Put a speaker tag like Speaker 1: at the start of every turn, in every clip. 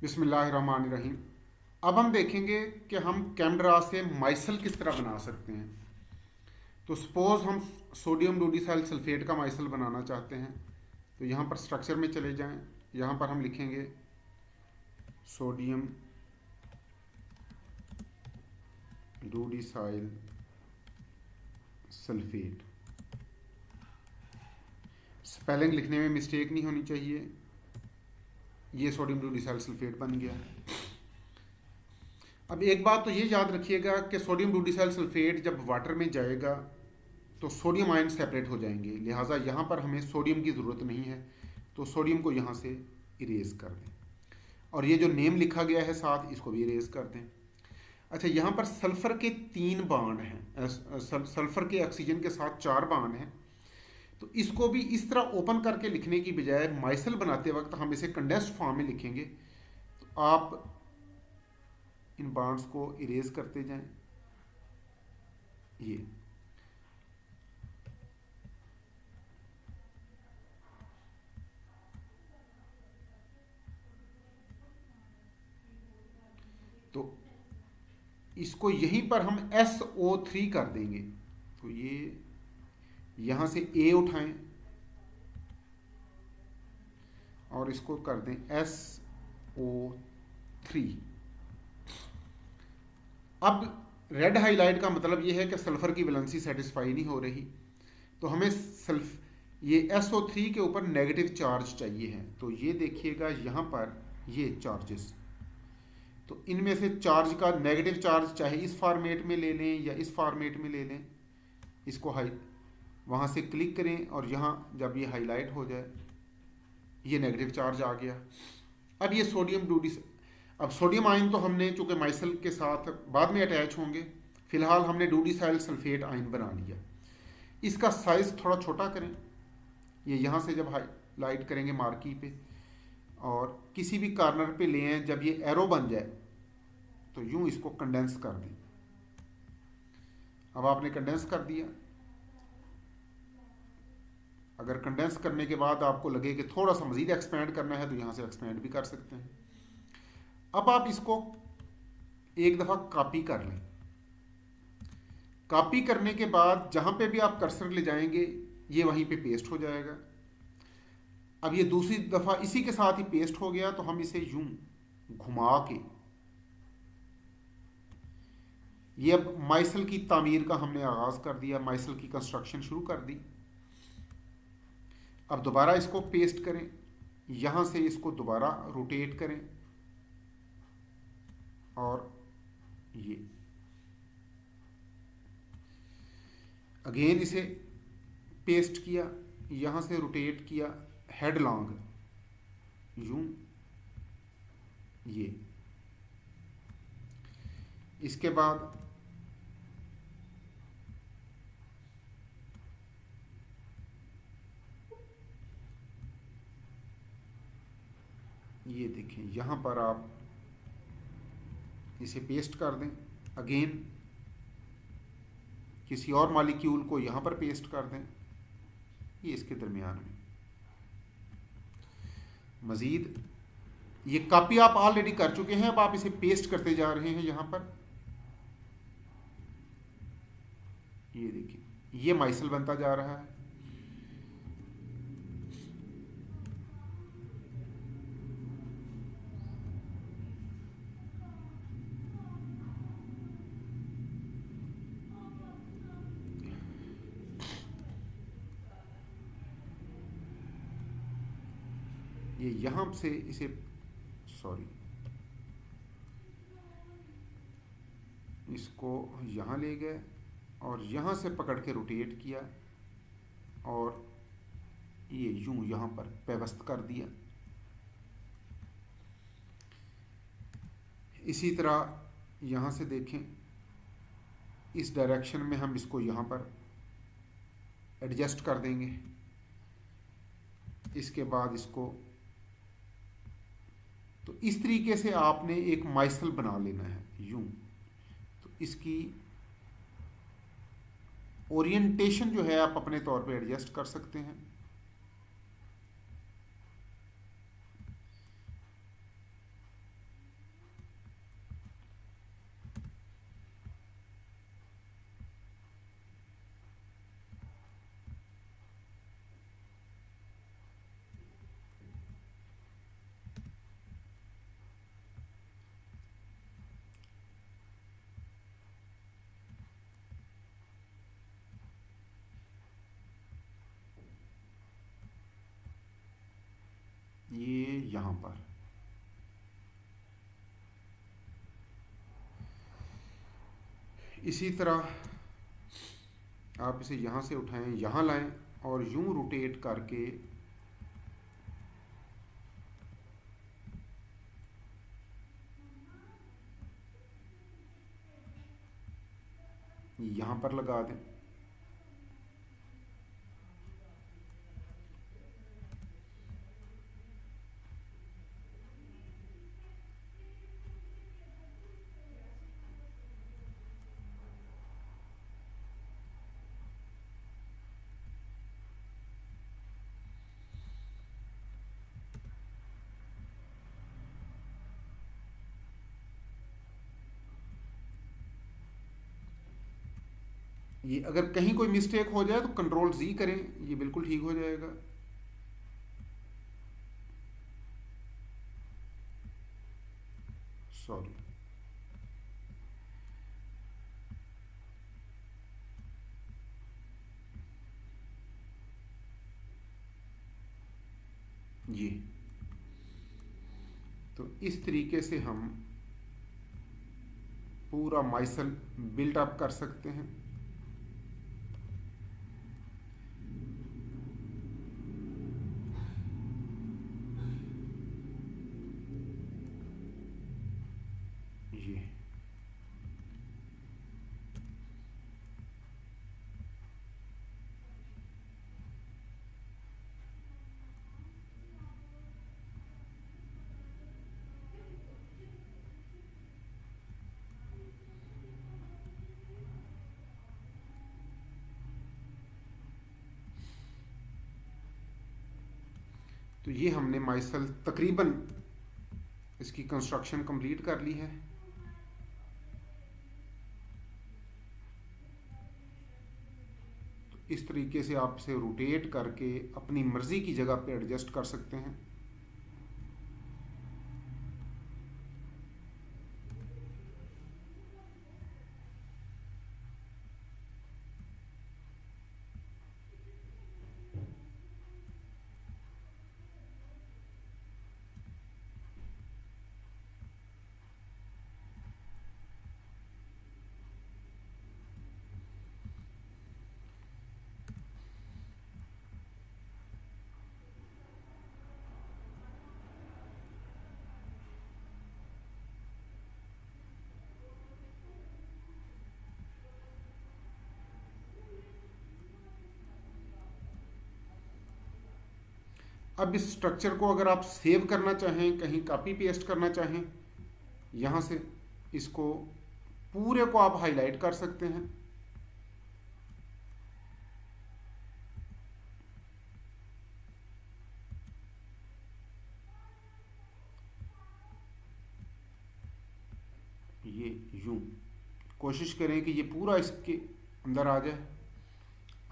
Speaker 1: बिस्मिल्लाहिर्रहमानिर्रहीम। अब हम देखेंगे कि हम कैमड्रा से माइसल किस तरह बना सकते हैं। तो सपोज हम सोडियम डोडीसाइल सल्फेट का माइसल बनाना चाहते हैं। तो यहाँ पर स्ट्रक्चर में चले जाएं। यहाँ पर हम लिखेंगे सोडियम डोडीसाइल सल्फेट। स्पेलिंग लिखने में मिस्टेक नहीं होनी चाहिए। ये सोडियम डोडीसाइल सल्फेट बन गया। अब एक बात तो ये याद रखिएगा कि सोडियम डोडीसाइल सल्फेट जब वाटर में जाएगा तो सोडियम आयन सेपरेट हो जाएंगे, लिहाजा यहाँ पर हमें सोडियम की ज़रूरत नहीं है। तो सोडियम को यहाँ से इरेज कर दें और ये जो नेम लिखा गया है साथ इसको भी इरेज कर दें। अच्छा, यहाँ पर सल्फ़र के 3 बांड हैं। सल्फ़र के ऑक्सीजन के साथ 4 बांड हैं। तो इसको भी इस तरह ओपन करके लिखने की बजाय माइसल बनाते वक्त हम इसे कंडेंस्ड फॉर्म में लिखेंगे। तो आप इन बांड्स को इरेज करते जाएं। ये तो इसको यहीं पर हम SO3 कर देंगे। तो ये यहाँ से A उठाएं और इसको कर दें SO3। अब रेड हाईलाइट का मतलब ये है कि सल्फर की वैलेंसी सेटिस्फाई नहीं हो रही। तो हमें ये SO3 के ऊपर नेगेटिव चार्ज चाहिए है। तो ये देखिएगा यहाँ पर ये चार्जेस, तो इनमें से चार्ज का नेगेटिव चार्ज चाहे इस फॉर्मेट में ले लें या इस फॉर्मेट में ले लें। इसको वहाँ से क्लिक करें और यहाँ जब ये हाईलाइट हो जाए ये नेगेटिव चार्ज आ गया। अब ये अब सोडियम आयन तो हमने चूंकि माइसल के साथ बाद में अटैच होंगे, फिलहाल हमने डोडीसाइल सल्फेट आयन बना लिया। इसका साइज थोड़ा छोटा करें। ये यहाँ से जब हाईलाइट करेंगे मार्की पे और किसी भी कॉर्नर पे ले आए, जब ये एरो बन जाए तो यूं इसको कंडेंस कर दें। अब आपने कंडेंस कर दिया। अगर कंडेंस करने के बाद आपको लगे कि थोड़ा सा मजीद एक्सपेंड करना है तो यहाँ से एक्सपेंड भी कर सकते हैं। अब आप इसको एक दफ़ा कॉपी कर लें। कॉपी करने के बाद जहाँ पे भी आप कर्सर ले जाएंगे ये वहीं पे पेस्ट हो जाएगा। अब ये दूसरी दफ़ा इसी के साथ ही पेस्ट हो गया। तो हम इसे यूं घुमा के ये अब माइसल की तामीर का हमने आगाज़ कर दिया, माइसल की कंस्ट्रक्शन शुरू कर दी। अब दोबारा इसको पेस्ट करें, यहाँ से इसको दोबारा रोटेट करें और ये अगेन इसे पेस्ट किया, यहाँ से रोटेट किया हेडलॉन्ग यूं। ये इसके बाद ये देखें यहाँ पर आप इसे पेस्ट कर दें। अगेन किसी और मॉलिक्यूल को यहाँ पर पेस्ट कर दें, ये इसके दरमियान में। मज़ीद ये कॉपी आप ऑलरेडी कर चुके हैं, अब आप इसे पेस्ट करते जा रहे हैं यहाँ पर। ये देखिए ये माइसल बनता जा रहा है। ये यहाँ से इसे इसको यहाँ ले गए और यहाँ से पकड़ के रोटेट किया और ये यूं यहाँ पर पेवस्त कर दिया। इसी तरह यहाँ से देखें इस डायरेक्शन में हम इसको यहाँ पर एडजस्ट कर देंगे। इसके बाद इसको तो इस तरीके से आपने एक माइसल बना लेना है यूं। तो इसकी ओरिएंटेशन जो है आप अपने तौर पे एडजस्ट कर सकते हैं। यहाँ पर। इसी तरह आप इसे यहाँ से उठाएं, यहाँ लाएं और यूं रोटेट करके यहाँ पर लगा दें। ये अगर कहीं कोई मिस्टेक हो जाए तो कंट्रोल जी करें, ये बिल्कुल ठीक हो जाएगा। सॉरी, ये तो इस तरीके से हम पूरा माइसल बिल्ट अप कर सकते हैं। ये तो ये हमने माइसल तकरीबन इसकी कंस्ट्रक्शन कंप्लीट कर ली है। तो इस तरीके से आप इसे रोटेट करके अपनी मर्जी की जगह पे एडजस्ट कर सकते हैं। अब इस स्ट्रक्चर को अगर आप सेव करना चाहें, कहीं कॉपी पेस्ट करना चाहें, यहाँ से इसको पूरे को आप हाईलाइट कर सकते हैं। ये यूं कोशिश करें कि ये पूरा इसके अंदर आ जाए,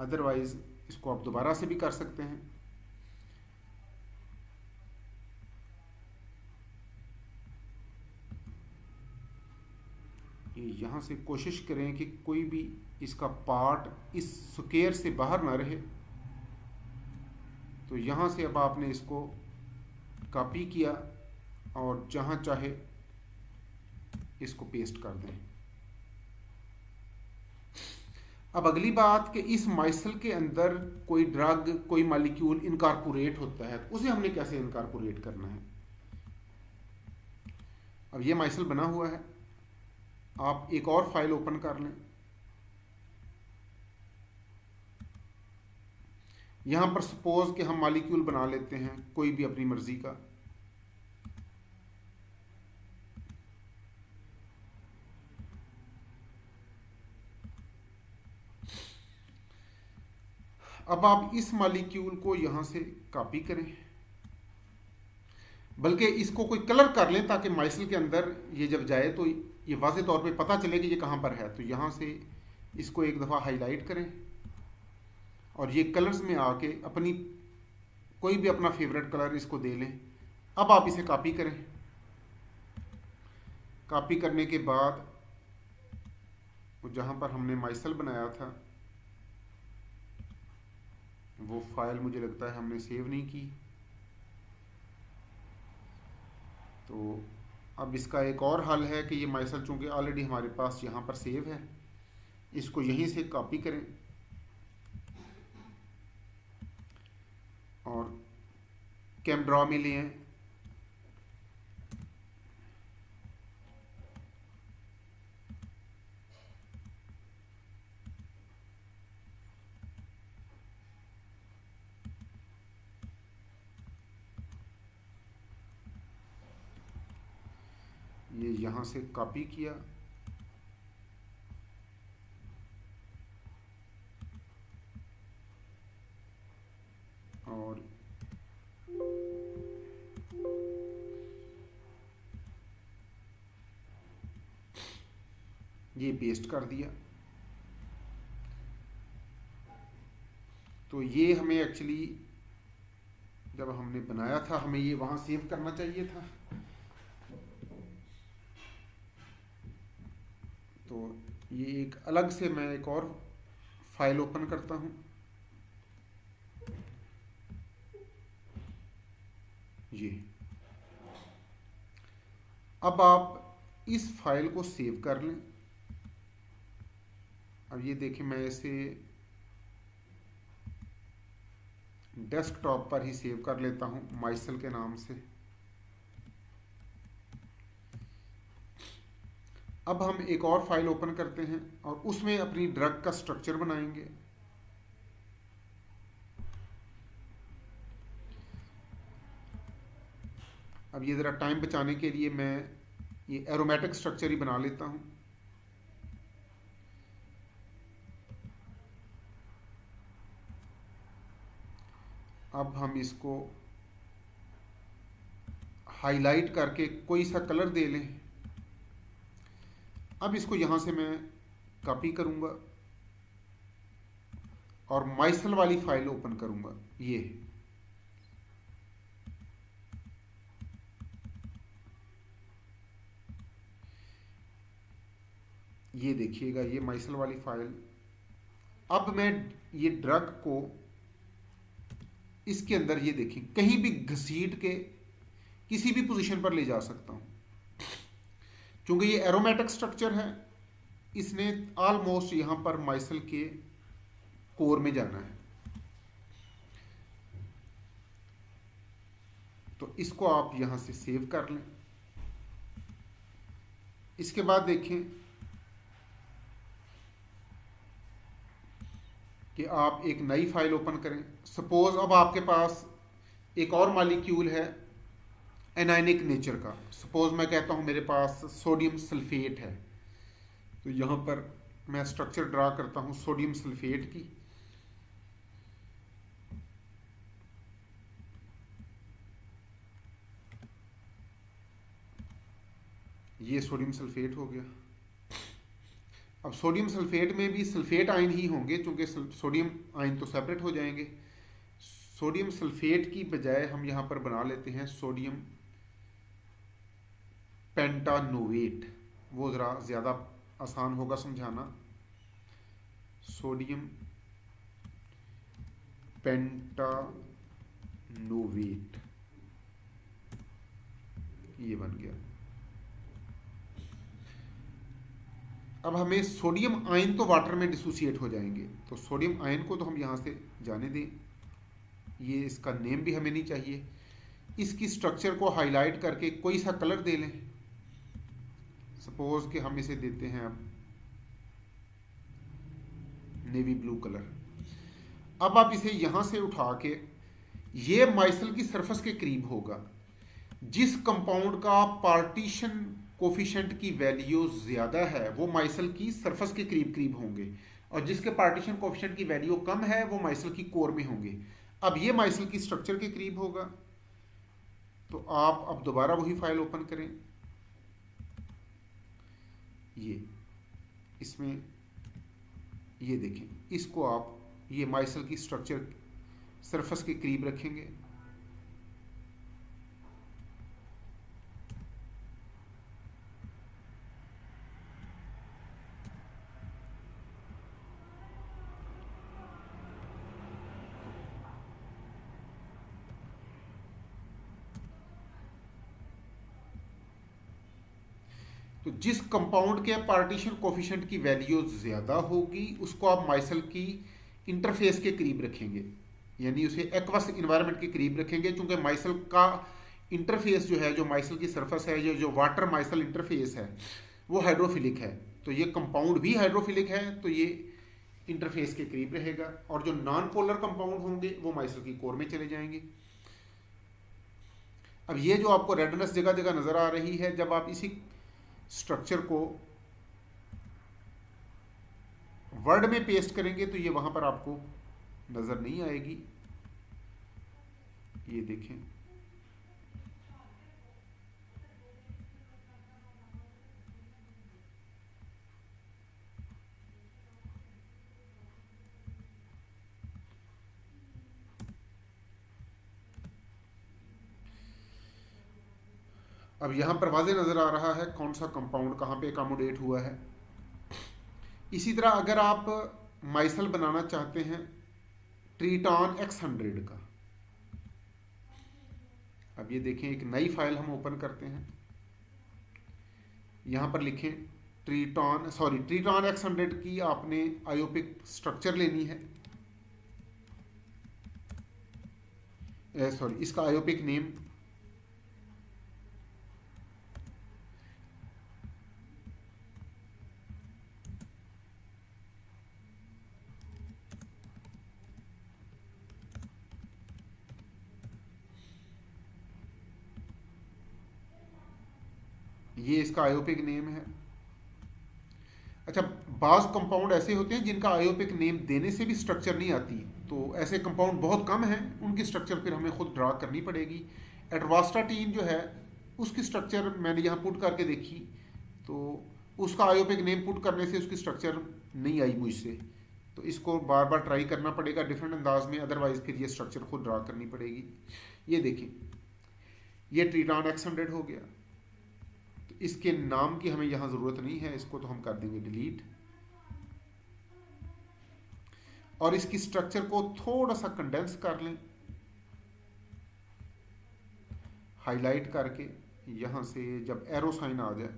Speaker 1: अदरवाइज इसको आप दोबारा से भी कर सकते हैं। ये यहाँ से कोशिश करें कि कोई भी इसका पार्ट इस स्क्वायर से बाहर ना रहे। तो यहाँ से अब आपने इसको कॉपी किया और जहाँ चाहे इसको पेस्ट कर दें। अब अगली बात कि इस माइसल के अंदर कोई ड्रग, कोई मॉलिक्यूल इनकॉर्पोरेट होता है, तो उसे हमने कैसे इनकॉर्पोरेट करना है। अब ये माइसल बना हुआ है, आप एक और फाइल ओपन कर लें। यहां पर सपोज कि हम मॉलिक्यूल बना लेते हैं कोई भी अपनी मर्जी का। अब आप इस मॉलिक्यूल को यहां से कॉपी करें, बल्कि इसको कोई कलर कर लें ताकि माइसल के अंदर ये जब जाए तो ये वाज़े तौर पे पता चले कि ये कहां पर है। तो यहां से इसको एक दफ़ा हाईलाइट करें और ये कलर्स में आके अपनी कोई भी अपना फेवरेट कलर इसको दे लें। अब आप इसे कॉपी करें। कॉपी करने के बाद जहां पर हमने माइसल बनाया था वो फाइल मुझे लगता है हमने सेव नहीं की। तो अब इसका एक और हल है कि ये माइसल चूँकि ऑलरेडी हमारे पास यहाँ पर सेव है, इसको यहीं से कॉपी करें और कैमड्रॉ में लें। ये यहाँ से कॉपी किया और ये पेस्ट कर दिया। तो ये हमें एक्चुअली जब हमने बनाया था हमें ये वहाँ सेव करना चाहिए था। तो ये एक अलग से मैं एक और फाइल ओपन करता हूँ। ये अब आप इस फाइल को सेव कर लें। अब ये देखिए मैं इसे डेस्कटॉप पर ही सेव कर लेता हूँ माइसल के नाम से। अब हम एक और फाइल ओपन करते हैं और उसमें अपनी ड्रग का स्ट्रक्चर बनाएंगे। अब ये ज़रा टाइम बचाने के लिए मैं ये एरोमेटिक स्ट्रक्चर ही बना लेता हूँ। अब हम इसको हाईलाइट करके कोई सा कलर दे लें। अब इसको यहाँ से मैं कॉपी करूँगा और माइसल वाली फाइल ओपन करूँगा। ये देखिएगा ये माइसल वाली फाइल। अब मैं ये ड्रग को इसके अंदर ये देखें कहीं भी घसीट के किसी भी पोजीशन पर ले जा सकता हूँ। क्योंकि ये एरोमेटिक स्ट्रक्चर है, इसने ऑलमोस्ट यहाँ पर माइसल के कोर में जाना है। तो इसको आप यहाँ से सेव कर लें। इसके बाद देखें कि आप एक नई फाइल ओपन करें। सपोज अब आपके पास एक और मॉलिक्यूल है एनायनिक नेचर का। सपोज मैं कहता हूँ मेरे पास सोडियम सल्फेट है। तो यहाँ पर मैं स्ट्रक्चर ड्रा करता हूँ सोडियम सल्फेट की। ये सोडियम सल्फेट हो गया। अब सोडियम सल्फेट में भी सल्फेट आयन ही होंगे क्योंकि सोडियम आयन तो सेपरेट हो जाएंगे। सोडियम सल्फेट की बजाय हम यहाँ पर बना लेते हैं सोडियम पेंटानोवेट। वो ज़रा ज़्यादा आसान होगा समझाना। सोडियम पेंटानोवेट ये बन गया। अब हमें सोडियम आयन तो वाटर में डिसोसिएट हो जाएंगे, तो सोडियम आयन को तो हम यहाँ से जाने दें। ये इसका नेम भी हमें नहीं चाहिए। इसकी स्ट्रक्चर को हाईलाइट करके कोई सा कलर दे लें। सपोज कि हम इसे देते हैं अब नेवी ब्लू कलर। अब आप इसे यहाँ से उठा के ये माइसल की सरफेस के करीब होगा। जिस कंपाउंड का पार्टीशन कोफिशिएंट की वैल्यू ज़्यादा है वो माइसल की सरफेस के करीब करीब होंगे, और जिसके पार्टीशन कोफिशिएंट की वैल्यू कम है वो माइसल की कोर में होंगे। अब ये माइसल की स्ट्रक्चर के करीब होगा। तो आप अब दोबारा वही फाइल ओपन करें। ये इसमें ये देखें, इसको आप ये माइसल की स्ट्रक्चर सरफेस के करीब रखेंगे। तो जिस कंपाउंड के पार्टीशन कोफिशिएंट की वैल्यू ज़्यादा होगी उसको आप माइसल की इंटरफेस के करीब रखेंगे, यानी उसे एक्वस इन्वायरमेंट के करीब रखेंगे, क्योंकि माइसल का इंटरफेस जो है, जो माइसल की सरफेस है, जो वाटर माइसल इंटरफेस है, वो हाइड्रोफिलिक है। तो ये कंपाउंड भी हाइड्रोफिलिक है, तो ये इंटरफेस के करीब रहेगा। और जो नॉन पोलर कंपाउंड होंगे वो माइसल की कोर में चले जाएंगे। अब ये जो आपको रेडनेस जगह जगह नजर आ रही है, जब आप इसी स्ट्रक्चर को वर्ड में पेस्ट करेंगे तो ये वहां पर आपको नजर नहीं आएगी। ये देखें, अब यहां पर वाज़ेह नजर आ रहा है कौन सा कंपाउंड कहां पे अकोमोडेट हुआ है। इसी तरह अगर आप माइसल बनाना चाहते हैं ट्रीटॉन X100 का, अब ये देखें, एक नई फाइल हम ओपन करते हैं, यहां पर लिखें ट्रीटॉन X100 की आपने आयोपिक स्ट्रक्चर लेनी है, इसका आयोपिक नेम, ये इसका आयोपिक नेम है। अच्छा, बाज कंपाउंड ऐसे होते हैं जिनका आयोपिक नेम देने से भी स्ट्रक्चर नहीं आती, तो ऐसे कंपाउंड बहुत कम हैं, उनकी स्ट्रक्चर फिर हमें खुद ड्रा करनी पड़ेगी। एटवास्टाटीन जो है उसकी स्ट्रक्चर मैंने यहाँ पुट करके देखी, तो उसका आयोपिक नेम पुट करने से उसकी स्ट्रक्चर नहीं आई मुझसे, तो इसको बार बार ट्राई करना पड़ेगा डिफरेंट अंदाज में, अदरवाइज फिर ये स्ट्रक्चर खुद ड्रा करनी पड़ेगी। ये देखिए, ये ट्रीटॉन X100 हो गया, तो इसके नाम की हमें यहां जरूरत नहीं है, इसको तो हम कर देंगे डिलीट। और इसकी स्ट्रक्चर को थोड़ा सा कंडेंस कर लें, हाईलाइट करके, यहां से जब एरो साइन आ जाए।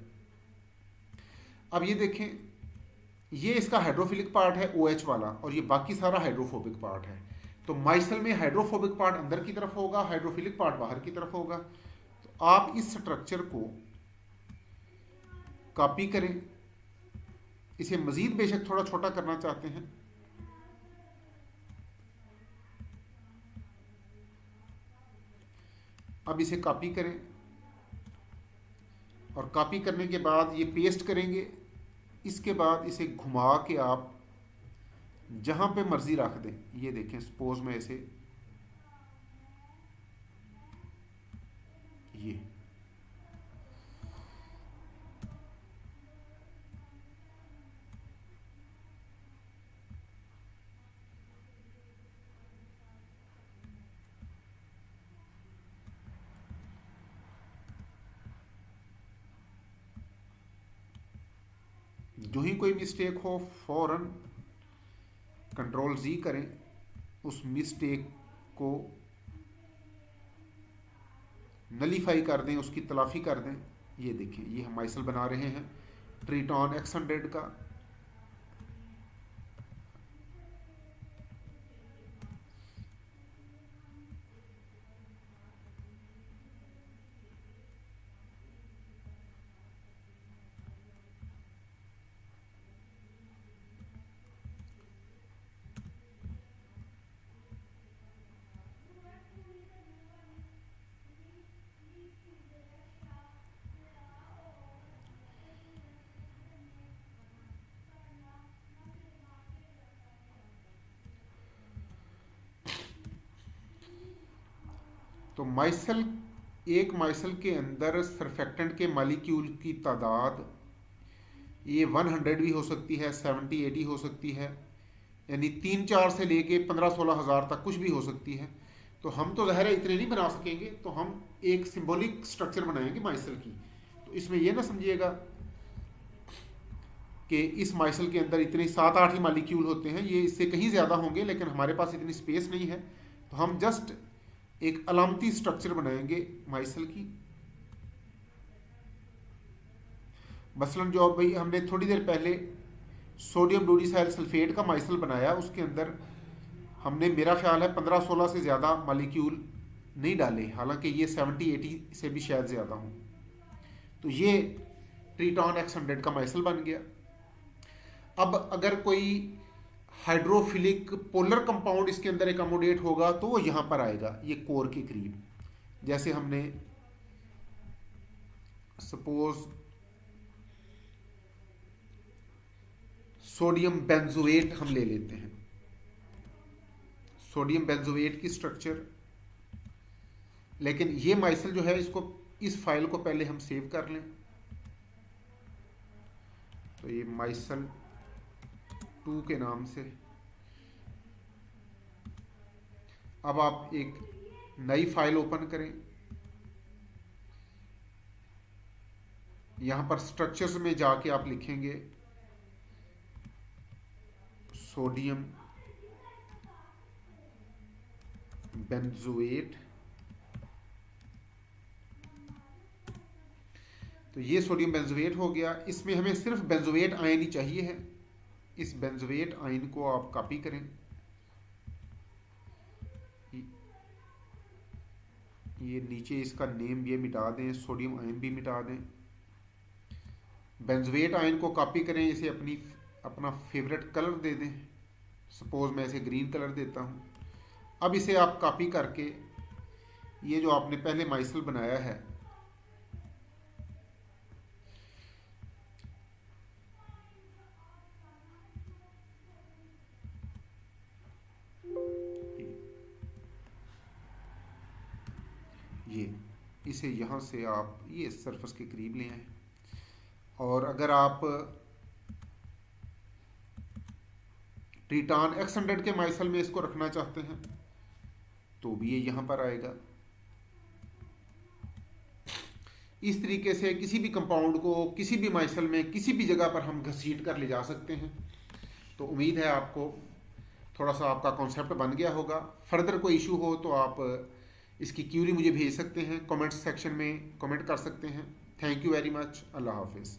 Speaker 1: अब ये देखें, ये इसका हाइड्रोफिलिक पार्ट है OH वाला, और ये बाकी सारा हाइड्रोफोबिक पार्ट है। तो माइसल में हाइड्रोफोबिक पार्ट अंदर की तरफ होगा, हाइड्रोफिलिक पार्ट बाहर की तरफ होगा। तो आप इस स्ट्रक्चर को कॉपी करें, इसे मजीद बेशक थोड़ा छोटा करना चाहते हैं, अब इसे कॉपी करें, और कॉपी करने के बाद ये पेस्ट करेंगे। इसके बाद इसे घुमा के आप जहां पे मर्जी रख दें। ये देखें, सपोज में ऐसे ये जो ही कोई मिस्टेक हो फौरन कंट्रोल-Z करें, उस मिस्टेक को नलीफाई कर दें, उसकी तलाफी कर दें। ये देखें, ये हम माइसल बना रहे हैं ट्रीटॉन X100 का। तो माइसल, एक माइसल के अंदर सरफेक्टेंट के मालिक्यूल की तादाद ये 100 भी हो सकती है, 70-80 हो सकती है, यानी 3-4 से लेके 15-16 हज़ार तक कुछ भी हो सकती है। तो हम तो ज़ाहिर है इतने नहीं बना सकेंगे, तो हम एक सिंबॉलिक स्ट्रक्चर बनाएंगे माइसल की। तो इसमें यह ना समझिएगा कि इस माइसल के अंदर इतने 7-8 ही मालिक्यूल होते हैं, ये इससे कहीं ज़्यादा होंगे, लेकिन हमारे पास इतनी स्पेस नहीं है, तो हम जस्ट एक अलामती स्ट्रक्चर बनाएंगे माइसल की। मसलन जो भाई हमने थोड़ी देर पहले सोडियम डोडीसाइल सल्फेट का माइसल बनाया, उसके अंदर हमने मेरा ख्याल है 15-16 से ज़्यादा मालिक्यूल नहीं डाले, हालांकि ये 70-80 से भी शायद ज़्यादा हों। तो ये ट्रीटॉन X100 का माइसल बन गया। अब अगर कोई हाइड्रोफिलिक पोलर कंपाउंड इसके अंदर एकोमोडेट होगा तो वो यहाँ पर आएगा, ये कोर के करीब। जैसे हमने सपोज सोडियम बेंजोएट हम ले लेते हैं, सोडियम बेंजोएट की स्ट्रक्चर। लेकिन ये माइसल जो है, इसको इस फाइल को पहले हम सेव कर लें। तो ये माइसल 2 के नाम से। अब आप एक नई फाइल ओपन करें, यहां पर स्ट्रक्चर्स में जाके आप लिखेंगे सोडियम बेंजोएट। तो ये सोडियम बेंजोएट हो गया। इसमें हमें सिर्फ बेंजोएट आयन ही चाहिए है। इस बेंजोएट आयन को आप कॉपी करें, ये नीचे इसका नेम ये मिटा दें, सोडियम आयन भी मिटा दें। बेंजोएट आयन को कॉपी करें, इसे अपना फेवरेट कलर दे दें। सपोज मैं इसे ग्रीन कलर देता हूँ। अब इसे आप कॉपी करके ये जो आपने पहले माइसल बनाया है, ये इसे यहाँ से आप ये सरफेस के करीब ले आए। और अगर आप ट्रीटॉन X100 के माइसल में इसको रखना चाहते हैं तो भी ये यहाँ पर आएगा। इस तरीके से किसी भी कंपाउंड को किसी भी माइसल में किसी भी जगह पर हम घसीट कर ले जा सकते हैं। तो उम्मीद है आपको थोड़ा सा आपका कॉन्सेप्ट बन गया होगा। फर्दर कोई इशू हो तो आप इसकी क्यूरी मुझे भेज सकते हैं, कमेंट सेक्शन में कमेंट कर सकते हैं। Thank you very much. अल्लाह हाफिज़।